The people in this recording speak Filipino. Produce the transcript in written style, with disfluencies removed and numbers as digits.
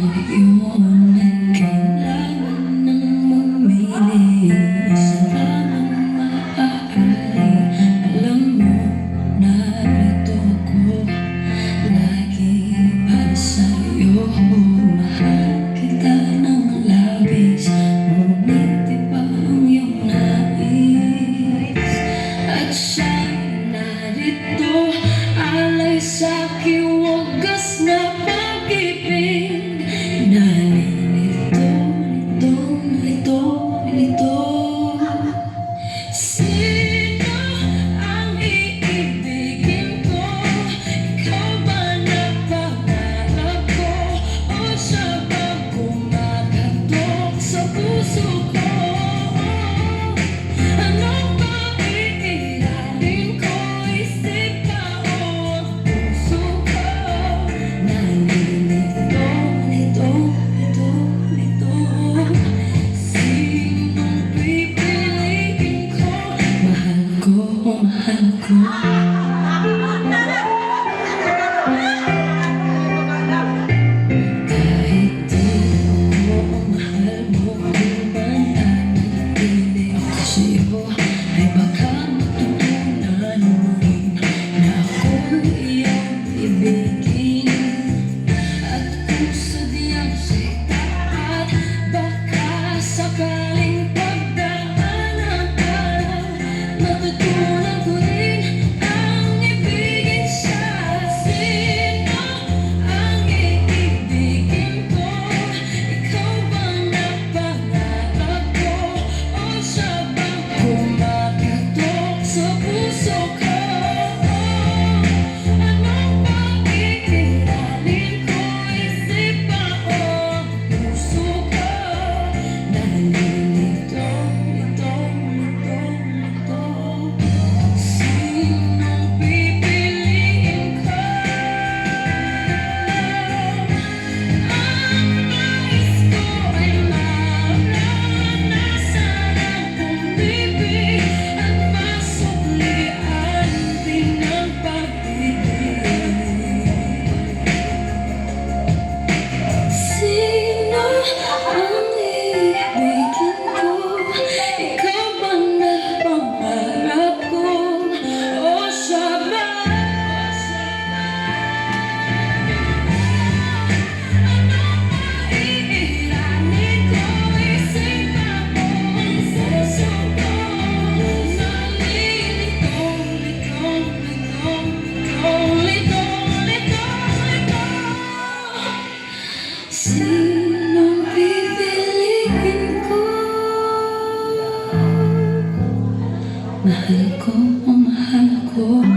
Ngayon ay kailangan nang mamili sa tamang maaari. Alam mo, narito ko lagi para sa'yo. Mahal kita ng labis, ngunit iba ang iyong nais. At siya'y narito, alay sa'king wagas na pag-ibig. Nalilito. Sino ang iibigin ko? Ikaw ba na pangarap ko? O siya bang kumakatok sa puso ko? Ano ba iilalin ko? Isip ka o ang puso ko? Nalilito. Sinong pipiliin ko? Mahal ko. Kahit di ako mahal mo, kung man nanatili ako sa'yo, ay baka matutunan mo rin na ako'y iyong ibigin. At kung sadyang sa'y tapat, baka sakaling pagdaanan ka, matutunan ko rin ang ibigin siya. Sino ang iibigin ko? Ikaw ba na pangarap ko? O siya bang kumakatok sa puso ko? Ano ba iilalin ko? Isip ba o ang puso ko? Nalilito. Sinong pipiliin ko? Ang nais ko ay maranasan ang pumibig at masuklian din ang pag-ibig. Sino ang iibigin ko? Ikaw ba na pangarap ko? O siya ba? Ano ba iilalin ko? Isip ba mo ang puso ko? Sinong pipiliin ko? Mahal ko.